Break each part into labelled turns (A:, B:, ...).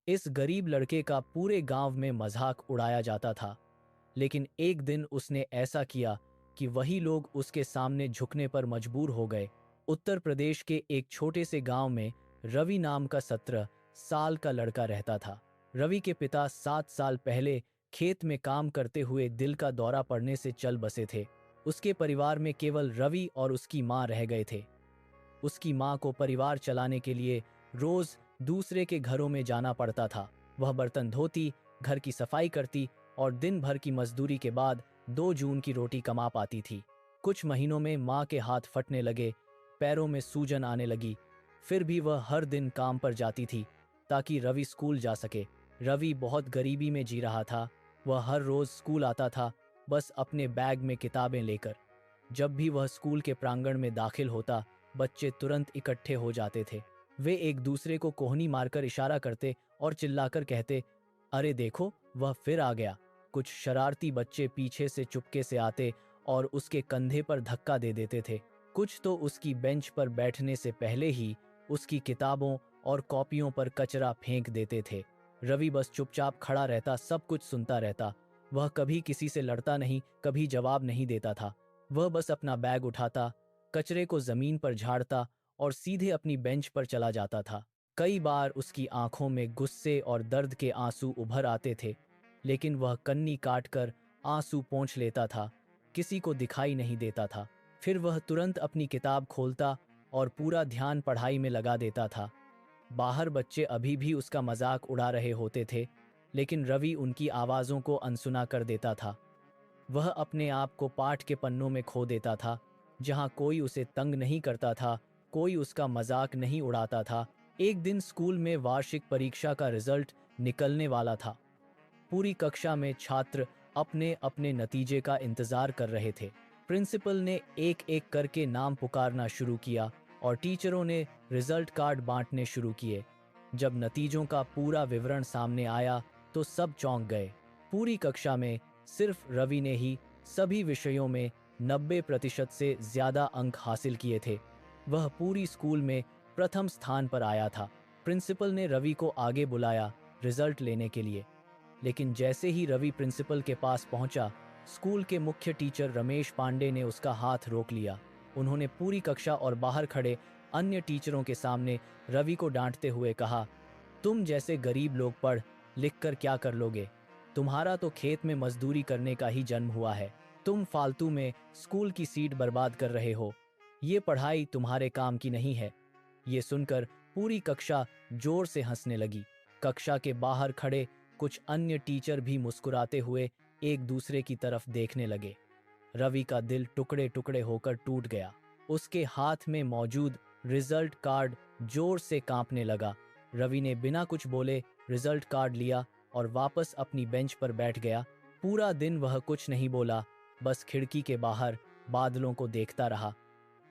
A: इस गरीब लड़के का पूरे गांव में मजाक उड़ाया जाता था। लेकिन एक दिन उसने ऐसा किया कि वही लोग उसके सामने झुकने पर मजबूर हो गए। उत्तर प्रदेश के एक छोटे से गांव में रवि नाम का 17 साल का लड़का रहता था। रवि के पिता 7 साल पहले खेत में काम करते हुए दिल का दौरा पड़ने से चल बसे थे। उसके परिवार में केवल रवि और उसकी माँ रह गए थे। उसकी माँ को परिवार चलाने के लिए रोज दूसरे के घरों में जाना पड़ता था। वह बर्तन धोती, घर की सफाई करती और दिन भर की मजदूरी के बाद 2 जून की रोटी कमा पाती थी। कुछ महीनों में माँ के हाथ फटने लगे, पैरों में सूजन आने लगी। फिर भी वह हर दिन काम पर जाती थी ताकि रवि स्कूल जा सके। रवि बहुत गरीबी में जी रहा था। वह हर रोज स्कूल आता था, बस अपने बैग में किताबें लेकर। जब भी वह स्कूल के प्रांगण में दाखिल होता, बच्चे तुरंत इकट्ठे हो जाते थे। वे एक दूसरे को कोहनी मारकर इशारा करते और चिल्लाकर कहते, अरे देखो, वह फिर आ गया। कुछ शरारती बच्चे पीछे से चुपके से आते और उसके कंधे पर धक्का दे देते थे। कुछ तो उसकी बेंच पर बैठने से पहले ही उसकी किताबों और कॉपियों पर कचरा फेंक देते थे। रवि बस चुपचाप खड़ा रहता, सब कुछ सुनता रहता। वह कभी किसी से लड़ता नहीं, कभी जवाब नहीं देता था। वह बस अपना बैग उठाता, कचरे को जमीन पर झाड़ता और सीधे अपनी बेंच पर चला जाता था। कई बार उसकी आंखों में गुस्से और दर्द के आंसू उभर आते थे, लेकिन वह कन्नी काटकर आंसू पोंछ लेता था। किसी को दिखाई नहीं देता था। फिर वह तुरंत अपनी किताब खोलता और पूरा ध्यान पढ़ाई में लगा देता था। बाहर बच्चे अभी भी उसका मजाक उड़ा रहे होते थे, लेकिन रवि उनकी आवाज़ों को अनसुना कर देता था। वह अपने आप को पाठ के पन्नों में खो देता था, जहां कोई उसे तंग नहीं करता था, कोई उसका मजाक नहीं उड़ाता था। एक दिन स्कूल में वार्षिक परीक्षा का रिजल्ट निकलने वाला था। पूरी कक्षा में छात्र अपने अपने नतीजे का इंतजार कर रहे थे। प्रिंसिपल ने एक एक करके नाम पुकारना शुरू किया और टीचरों ने रिजल्ट कार्ड बांटने शुरू किए। जब नतीजों का पूरा विवरण सामने आया तो सब चौंक गए। पूरी कक्षा में सिर्फ रवि ने ही सभी विषयों में 90% से ज्यादा अंक हासिल किए थे। वह पूरी स्कूल में प्रथम स्थान पर आया था। प्रिंसिपल ने रवि को आगे बुलाया रिजल्ट लेने के लिए। लेकिन जैसे ही रवि प्रिंसिपल के पास पहुंचा, स्कूल के मुख्य टीचर रमेश पांडे ने उसका हाथ रोक लिया। उन्होंने पूरी कक्षा और बाहर खड़े अन्य टीचरों के सामने रवि को डांटते हुए कहा, तुम जैसे गरीब लोग पढ़ लिख कर क्या कर लोगे? तुम्हारा तो खेत में मजदूरी करने का ही जन्म हुआ है। तुम फालतू में स्कूल की सीट बर्बाद कर रहे हो। ये पढ़ाई तुम्हारे काम की नहीं है। ये सुनकर पूरी कक्षा जोर से हंसने लगी। कक्षा के बाहर खड़े कुछ अन्य टीचर भी मुस्कुराते हुए एक दूसरे की तरफ देखने लगे। रवि का दिल टुकड़े टुकड़े होकर टूट गया। उसके हाथ में मौजूद रिजल्ट कार्ड जोर से कांपने लगा। रवि ने बिना कुछ बोले रिजल्ट कार्ड लिया और वापस अपनी बेंच पर बैठ गया। पूरा दिन वह कुछ नहीं बोला, बस खिड़की के बाहर बादलों को देखता रहा।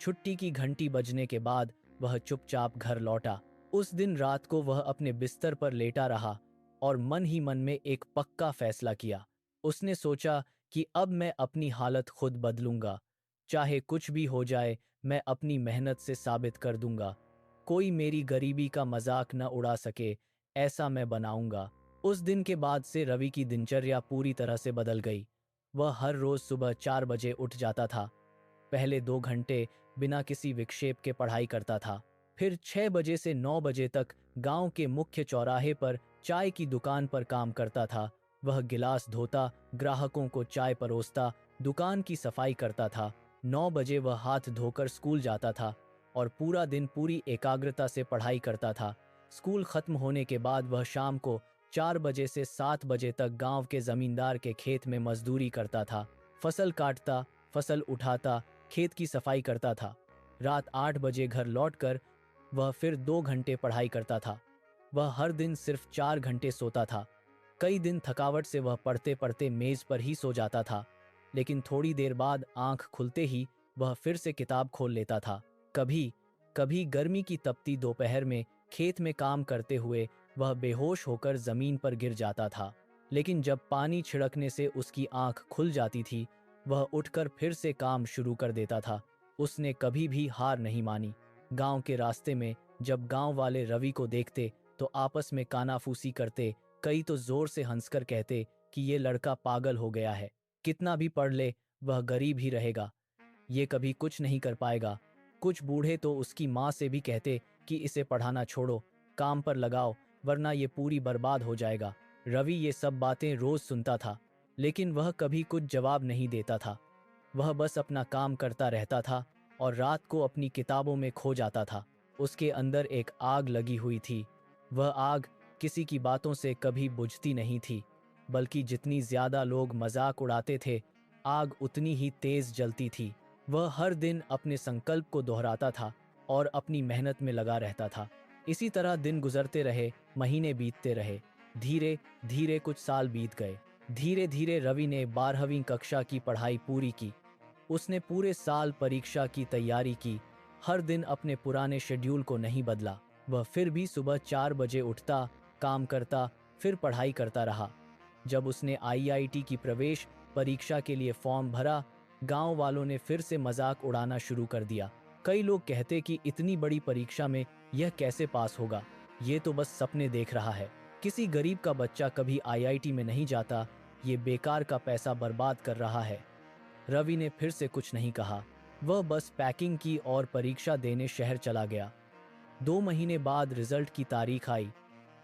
A: छुट्टी की घंटी बजने के बाद वह चुपचाप घर लौटा। उस दिन रात को वह अपने बिस्तर पर लेटा रहा और मन ही मन में एक पक्का फैसला किया। उसने सोचा कि अब मैं अपनी हालत खुद बदलूंगा। चाहे कुछ भी हो जाए, मैं अपनी मेहनत से साबित कर दूंगा। कोई मेरी गरीबी का मजाक न उड़ा सके, ऐसा मैं बनाऊंगा। उस दिन के बाद से रवि की दिनचर्या पूरी तरह से बदल गई। वह हर रोज सुबह 4 बजे उठ जाता था। पहले 2 घंटे बिना किसी विक्षेप के पढ़ाई करता था। फिर 6 बजे से 9 बजे तक गांव के मुख्य चौराहे पर चाय की दुकान पर काम करता था। वह गिलास धोता, ग्राहकों को चाय परोसता, दुकान की सफाई करता था। 9 बजे वह हाथ धोकर स्कूल जाता था और पूरा दिन पूरी एकाग्रता से पढ़ाई करता था। स्कूल खत्म होने के बाद वह शाम को 4 बजे से 7 बजे तक गांव के जमींदार के खेत में मजदूरी करता था। फसल काटता, फसल उठाता, खेत की सफाई करता था। रात 8 बजे घर लौटकर वह फिर 2 घंटे पढ़ाई करता था। वह हर दिन सिर्फ 4 घंटे सोता था। कई दिन थकावट से वह पढ़ते पढ़ते मेज पर ही सो जाता था, लेकिन थोड़ी देर बाद आंख खुलते ही वह फिर से किताब खोल लेता था। कभी कभी गर्मी की तपती दोपहर में खेत में काम करते हुए वह बेहोश होकर जमीन पर गिर जाता था, लेकिन जब पानी छिड़कने से उसकी आंख खुल जाती थी, वह उठकर फिर से काम शुरू कर देता था। उसने कभी भी हार नहीं मानी। गांव के रास्ते में जब गांव वाले रवि को देखते तो आपस में कानाफूसी करते, कई तो जोर से हंसकर कहते कि ये लड़का पागल हो गया है, कितना भी पढ़ ले वह गरीब ही रहेगा, ये कभी कुछ नहीं कर पाएगा। कुछ बूढ़े तो उसकी माँ से भी कहते कि इसे पढ़ाना छोड़ो, काम पर लगाओ, वरना ये पूरी बर्बाद हो जाएगा। रवि ये सब बातें रोज सुनता था, लेकिन वह कभी कुछ जवाब नहीं देता था। वह बस अपना काम करता रहता था और रात को अपनी किताबों में खो जाता था। उसके अंदर एक आग लगी हुई थी। वह आग किसी की बातों से कभी बुझती नहीं थी, बल्कि जितनी ज्यादा लोग मजाक उड़ाते थे, आग उतनी ही तेज जलती थी। वह हर दिन अपने संकल्प को दोहराता था और अपनी मेहनत में लगा रहता था। इसी तरह दिन गुजरते रहे, महीने बीतते रहे। धीरे धीरे कुछ साल बीत गए। धीरे धीरे रवि ने 12वीं कक्षा की पढ़ाई पूरी की। उसने पूरे साल परीक्षा की तैयारी की, हर दिन अपने पुराने शेड्यूल को नहीं बदला। वह फिर भी सुबह 4 बजे उठता, काम करता, फिर पढ़ाई करता रहा। जब उसने आईआईटी की प्रवेश परीक्षा के लिए फॉर्म भरा, गांव वालों ने फिर से मजाक उड़ाना शुरू कर दिया। कई लोग कहते कि इतनी बड़ी परीक्षा में यह कैसे पास होगा, ये तो बस सपने देख रहा है। किसी गरीब का बच्चा कभी आईआईटी में नहीं जाता, ये बेकार का पैसा बर्बाद कर रहा है। रवि ने फिर से कुछ नहीं कहा। वह बस पैकिंग की और परीक्षा देने शहर चला गया। 2 महीने बाद रिजल्ट की तारीख आई।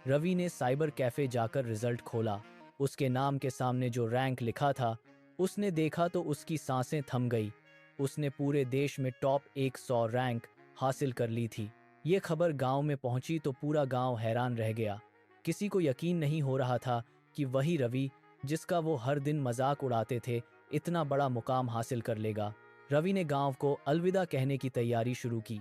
A: रवि ने साइबर कैफे जाकर रिजल्ट खोला। उसके नाम के सामने जो रैंक लिखा था, उसने देखा तो उसकी सांसें थम गई। उसने पूरे देश में टॉप 100 रैंक हासिल कर ली थी। ये खबर गांव में पहुंची तो पूरा गांव हैरान रह गया। किसी को यकीन नहीं हो रहा था कि वही रवि, जिसका वो हर दिन मजाक उड़ाते थे, इतना बड़ा मुकाम हासिल कर लेगा। रवि ने गांव को अलविदा कहने की तैयारी शुरू की।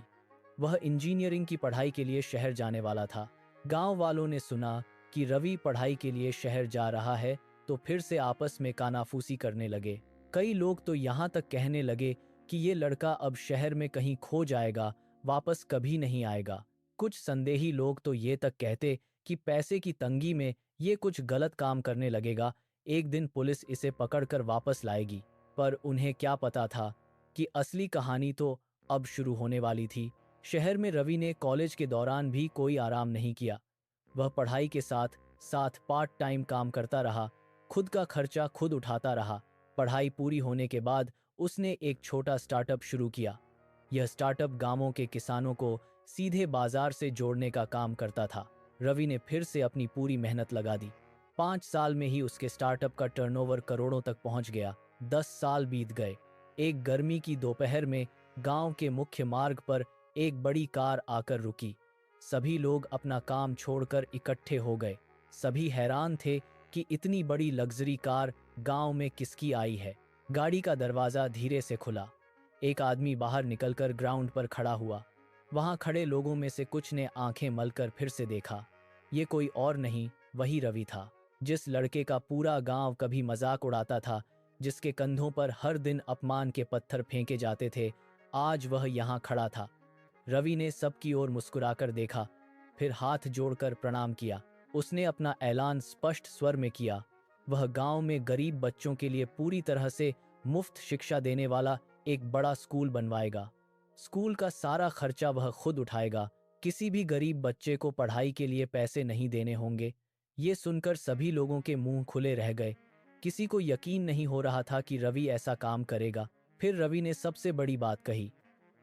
A: वह इंजीनियरिंग की पढ़ाई के लिए शहर जाने वाला था। गांव वालों ने सुना कि रवि पढ़ाई के लिए शहर जा रहा है तो फिर से आपस में कानाफूसी करने लगे। कई लोग तो यहाँ तक कहने लगे कि ये लड़का अब शहर में कहीं खो जाएगा, वापस कभी नहीं आएगा। कुछ संदेही लोग तो ये तक कहते कि पैसे की तंगी में ये कुछ गलत काम करने लगेगा, एक दिन पुलिस इसे पकड़कर वापस लाएगी। पर उन्हें क्या पता था कि असली कहानी तो अब शुरू होने वाली थी। शहर में रवि ने कॉलेज के दौरान भी कोई आराम नहीं किया। वह पढ़ाई के साथ साथ पार्ट टाइम काम करता रहा, खुद का खर्चा खुद उठाता रहा। पढ़ाई पूरी होने के बाद उसने एक छोटा स्टार्टअप शुरू किया। यह स्टार्टअप गांवों के किसानों को सीधे बाजार से जोड़ने का काम करता था। रवि ने फिर से अपनी पूरी मेहनत लगा दी। 5 साल में ही उसके स्टार्टअप का टर्नओवर करोड़ों तक पहुंच गया। 10 साल बीत गए। एक गर्मी की दोपहर में गांव के मुख्य मार्ग पर एक बड़ी कार आकर रुकी। सभी लोग अपना काम छोड़कर इकट्ठे हो गए। सभी हैरान थे कि इतनी बड़ी लग्जरी कार गांव में किसकी आई है। गाड़ी का दरवाजा धीरे से खुला। एक आदमी बाहर निकलकर ग्राउंड पर खड़ा हुआ। वहां खड़े लोगों में से कुछ ने आंखें मलकर फिर से देखा। ये कोई और नहीं, वही रवि था, जिस लड़के का पूरा गांव कभी मजाक उड़ाता था, जिसके कंधों पर हर दिन अपमान के पत्थर फेंके जाते थे। आज वह यहाँ खड़ा था। रवि ने सबकी ओर मुस्कुराकर देखा, फिर हाथ जोड़कर प्रणाम किया। उसने अपना ऐलान स्पष्ट स्वर में किया। वह गांव में गरीब बच्चों के लिए पूरी तरह से मुफ्त शिक्षा देने वाला एक बड़ा स्कूल बनवाएगा। स्कूल का सारा खर्चा वह खुद उठाएगा। किसी भी गरीब बच्चे को पढ़ाई के लिए पैसे नहीं देने होंगे। ये सुनकर सभी लोगों के मुंह खुले रह गए। किसी को यकीन नहीं हो रहा था कि रवि ऐसा काम करेगा। फिर रवि ने सबसे बड़ी बात कही।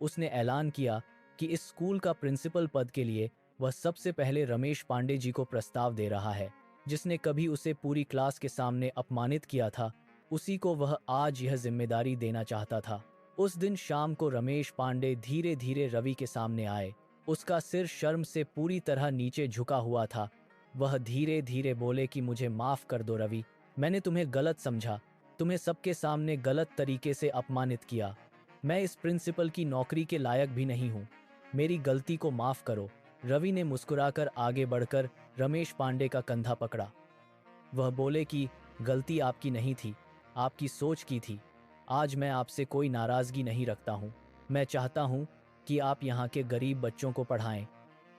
A: उसने ऐलान किया कि इस स्कूल का प्रिंसिपल पद के लिए वह सबसे पहले रमेश पांडे जी को प्रस्ताव दे रहा है। जिसने कभी उसे पूरी क्लास के सामने अपमानित किया था, उसी को वह आज यह जिम्मेदारी देना चाहता था। उस दिन शाम को रमेश पांडे धीरे धीरे रवि के सामने आए। उसका सिर शर्म से पूरी तरह नीचे झुका हुआ था। वह धीरे धीरे बोले कि मुझे माफ कर दो रवि, मैंने तुम्हें गलत समझा, तुम्हें सबके सामने गलत तरीके से अपमानित किया। मैं इस प्रिंसिपल की नौकरी के लायक भी नहीं हूँ, मेरी गलती को माफ करो। रवि ने मुस्कुराकर आगे बढ़कर रमेश पांडे का कंधा पकड़ा। वह बोले कि गलती आपकी नहीं थी, आपकी सोच की थी। आज मैं आपसे कोई नाराजगी नहीं रखता हूँ। मैं चाहता हूँ कि आप यहाँ के गरीब बच्चों को पढ़ाएं।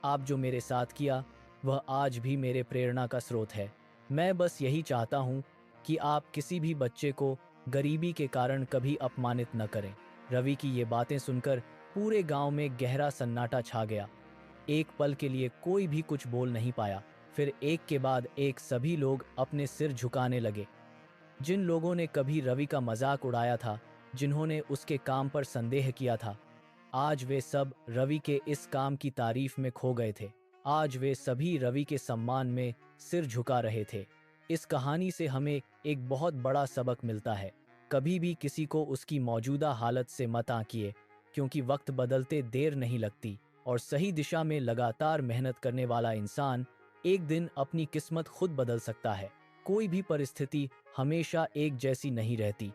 A: आप जो मेरे साथ किया, वह आज भी मेरे प्रेरणा का स्रोत है। मैं बस यही चाहता हूँ कि आप किसी भी बच्चे को गरीबी के कारण कभी अपमानित न करें। रवि की ये बातें सुनकर पूरे गांव में गहरा सन्नाटा छा गया। एक पल के लिए कोई भी कुछ बोल नहीं पाया। फिर एक के बाद एक सभी लोग अपने सिर झुकाने लगे। जिन लोगों ने कभी रवि का मजाक उड़ाया था, जिन्होंने उसके काम पर संदेह किया था, आज वे सब रवि के इस काम की तारीफ में खो गए थे। आज वे सभी रवि के सम्मान में सिर झुका रहे थे। इस कहानी से हमें एक बहुत बड़ा सबक मिलता है। कभी भी किसी को उसकी मौजूदा हालत से मत आंकिए, क्योंकि वक्त बदलते देर नहीं लगती और सही दिशा में लगातार मेहनत करने वाला इंसान एक दिन अपनी किस्मत खुद बदल सकता है। कोई भी परिस्थिति हमेशा एक जैसी नहीं रहती।